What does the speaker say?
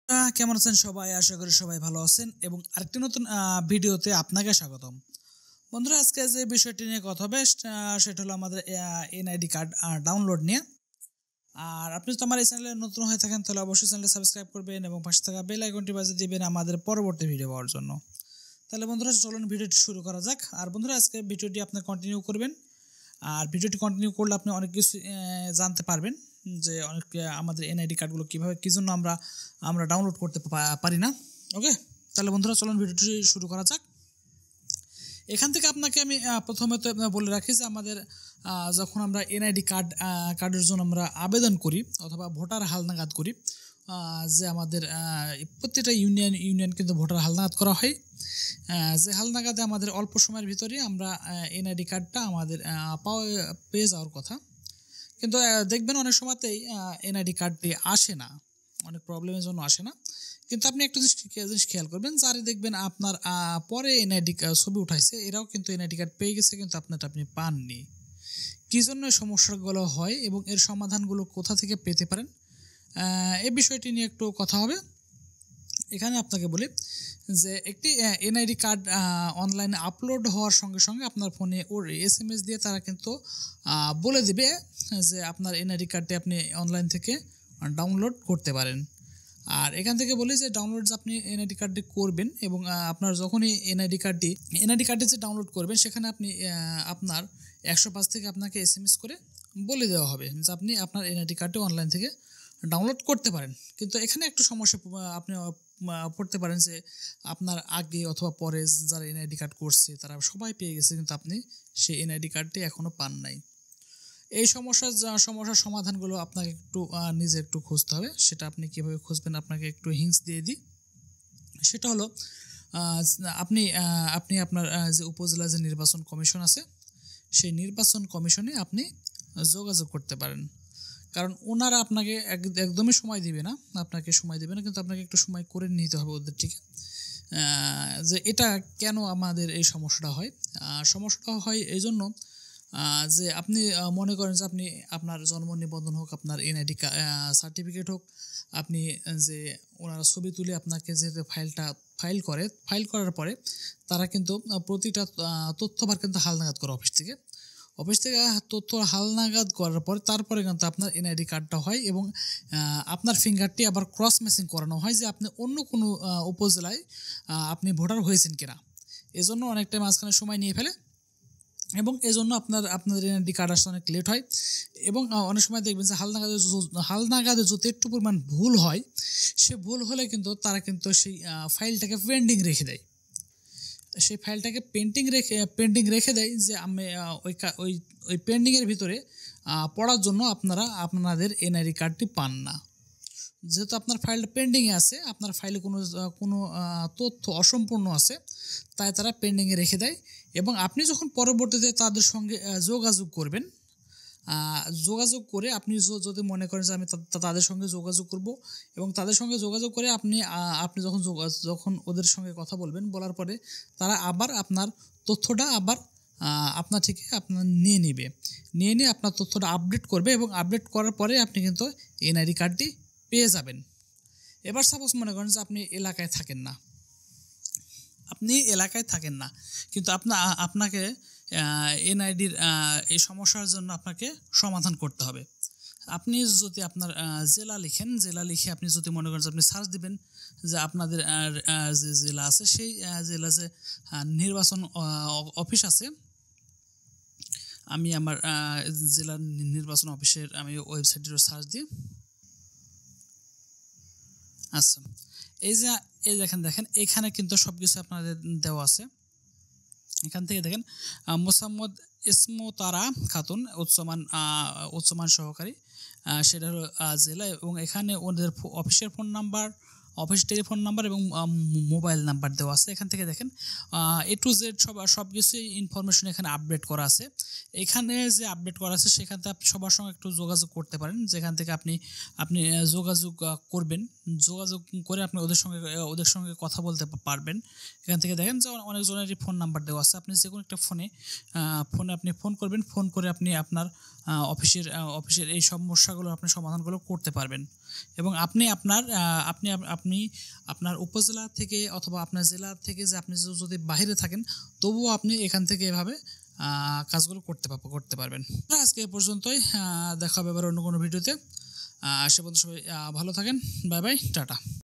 কেমন আছেন সবাই? আশা করি সবাই ভালো আছেন এবং আরেকটি নতুন ভিডিওতে আপনাকে স্বাগতম। বন্ধুরা, আজকে যে বিষয়টি নিয়ে কথা হবে সেটা হলো আমাদের এনআইডি কার্ড ডাউনলোড নিয়ে। আর আপনি যদি আমার এই চ্যানেলে নতুন হয়ে থাকেন তাহলে অবশ্যই চ্যানেলটি সাবস্ক্রাইব করবেন এবং পাশে থাকা বেল আইকনটি বাজিয়ে দিবেন আমাদের পরবর্তী ভিডিও পাওয়ার জন্য। তাহলে বন্ধুরা চলুন ভিডিওটি শুরু করা যাক। আর বন্ধুরা, আজকে ভিডিওটি আপনি কন্টিনিউ করবেন। আর ভিডিওটি কন্টিনিউ করলে আপনি অনেক কিছু জানতে পারবেন যে অনেক আমাদের এনআইডি কার্ডগুলো কীভাবে কী জন্য আমরা ডাউনলোড করতে পারি না। ওকে, তাহলে বন্ধুরা চলুন ভিডিওটি শুরু করা যাক। এখান থেকে আপনাকে আমি প্রথমে তো বলে রাখি যে আমাদের যখন আমরা এনআইডি কার্ডের জন্য আমরা আবেদন করি অথবা ভোটার হালনাগাদ করি, যে আমাদের প্রত্যেকটা ইউনিয়ন কিন্তু ভোটার হালনাগাদ করা হয়। যে হালনাগাদে আমাদের অল্প সময়ের ভিতরে আমরা এনআইডি কার্ডটা আমাদের পেয়ে যাওয়ার কথা, কিন্তু দেখবেন অনেক সময়তেই এনআইডি কার্ডটি আসে না, অনেক প্রবলেমের জন্য আসে না। কিন্তু আপনি একটা জিনিস খেয়াল করবেন, যারা দেখবেন আপনার পরে এনআইডি ছবি উঠাইছে এরাও কিন্তু এনআইডি কার্ড পেয়ে গেছে, কিন্তু আপনি পাননি। কী জন্য সমস্যাগুলো হয় এবং এর সমাধানগুলো কোথা থেকে পেতে পারেন, এই বিষয়টি নিয়ে একটু কথা হবে। এখানে আপনাকে বলি যে একটি এনআইডি কার্ড অনলাইনে আপলোড হওয়ার সঙ্গে সঙ্গে আপনার ফোনে ওর SMS দিয়ে তারা কিন্তু বলে দিবে যে আপনার এনআইডি কার্ডটি আপনি অনলাইন থেকে ডাউনলোড করতে পারেন। আর এখান থেকে বলি যে ডাউনলোড আপনি এনআইডি কার্ডটি করবেন এবং আপনার যখনই এনআইডি কার্ডটি যে ডাউনলোড করবেন সেখানে আপনি আপনার 105 থেকে আপনাকে SMS করে বলে দেওয়া হবে যে আপনি আপনার এনআইডি কার্ডটি অনলাইন থেকে ডাউনলোড করতে পারেন। কিন্তু এখানে একটু সমস্যা আপনি পড়তে পারেন যে আপনার আগে অথবা পরে যারা এনআইডি কার্ড করছে তারা সবাই পেয়ে গেছে, কিন্তু আপনি সেই এনআইডি কার্ডটি এখনও পান নাই। এই সমস্যার সমাধানগুলো আপনাকে নিজে একটু খুঁজতে হবে। সেটা আপনি কীভাবে খুঁজবেন আপনাকে একটু হিন্টস দিয়ে দিই। সেটা হলো আপনি আপনার যে উপজেলা যে নির্বাচন কমিশন আছে সেই নির্বাচন কমিশনে আপনি যোগাযোগ করতে পারেন। কারণ ওনারা আপনাকে একদমই সময় দিবে না, কিন্তু আপনাকে একটু সময় করে নিতে হবে ওদের থেকে। যে এটা কেন আমাদের এই সমস্যাটা হয় এই জন্য যে আপনি মনে করেন যে আপনি আপনার জন্ম নিবন্ধন হোক, আপনার এনআইডি সার্টিফিকেট হোক, আপনি যে ওনারা ছবি তুলে আপনাকে যে ফাইল করার পরে তারা কিন্তু প্রতিটা তথ্যভার কিন্তু হালনাগাদ করে অফিস থেকে তথ্য হালনাগাদ করার পরে তারপরে কিন্তু আপনার এনআইডি কার্ডটা হয় এবং আপনার ফিঙ্গারটি আবার ক্রস ম্যাচিং করানো হয় যে আপনি অন্য কোনো উপজেলায় আপনি ভোটার হয়েছেন কিনা। এজন্য অনেকটা মাঝখানে সময় নিয়ে ফেলে এবং এজন্য আপনাদের এনআইডি কার্ড আসতে অনেক লেট হয়। এবং অনেক সময় দেখবেন যে হালনাগাদে যদি একটু পরিমাণ ভুল হয়, সে ভুল হলে কিন্তু তারা কিন্তু সেই ফাইলটাকে পেন্ডিং রেখে দেয়। পেন্ডিং রেখে দেয় যে আমি ওই পেন্ডিংয়ের ভিতরে পড়ার জন্য আপনাদের এনআইডি কার্ডটি পান না। যেহেতু আপনার ফাইলটা পেন্ডিংয়ে আছে, আপনার ফাইলে কোনো তথ্য অসম্পূর্ণ আছে, তাই তারা পেন্ডিংয়ে রেখে দেয়। এবং আপনি যখন পরবর্তীতে তাদের সঙ্গে যোগাযোগ করে আপনি যদি মনে করেন যে আমি তাদের সঙ্গে যোগাযোগ করব এবং তাদের সঙ্গে যোগাযোগ করে আপনি যখন ওদের সঙ্গে কথা বলার পরে তারা আবার আপনার তথ্যটা আপনার থেকে নিয়ে নিয়ে আপনার তথ্যটা আপডেট করবে এবং আপডেট করার পরে আপনি কিন্তু এনআইডি কার্ডটি পেয়ে যাবেন। এবার সাপোজ মনে করেন যে আপনি এলাকায় থাকেন না, কিন্তু আপনাকে এনআইডির এই সমস্যার জন্য আপনাকে সমাধান করতে হবে। আপনি যদি আপনার জেলা লিখে আপনি যদি মনে করেন যে আপনি সার্চ দিবেন যে আপনাদের যে জেলা আছে সেই জেলা যে নির্বাচন অফিস আছে, আমি আমার জেলার নির্বাচন অফিসের আমি ওয়েবসাইটের সার্চ দিই। আচ্ছা, এই দেখেন এখানে কিন্তু সব কিছু আপনাদের দেওয়া আছে। এখান থেকে দেখেন মোসাম্মদ ইসমতারা খাতুন উচ্চমান সহকারী, সেটা হলো জেলা, এবং এখানে ওদের অফিসের phone number, office telephone number এবং মোবাইল নাম্বার দেওয়া আছে। এখান থেকে দেখেন A to Z সব কিছুই ইনফরমেশন এখানে আপডেট করা আছে। এখানে যে আপডেট করা আছে সেখান থেকে আপনি সবার সঙ্গে একটু যোগাযোগ করতে পারেন, যেখান থেকে আপনি যোগাযোগ করবেন, যোগাযোগ করে আপনি ওদের সঙ্গে কথা বলতে পারবেন। এখান থেকে দেখেন যে অনেকজনেরই ফোন নাম্বার দেওয়া আছে। আপনি যে কোনো একটা ফোনে আপনি ফোন করবেন, ফোন করে আপনি আপনার অফিসের এই সমস্যাগুলো আপনি সমাধানগুলো করতে পারবেন। এবং আপনি আপনার উপজেলা থেকে অথবা আপনার জেলা থেকে যে আপনি যদি বাইরে থাকেন তবুও আপনি এখান থেকে এভাবে কাজগুলো করতে পারবেন। আজকে এই পর্যন্তই, দেখা হবে এবার অন্য কোনো ভিডিওতে। সে পর্যন্ত সবাই ভালো থাকেন, বাই বাই, টাটা।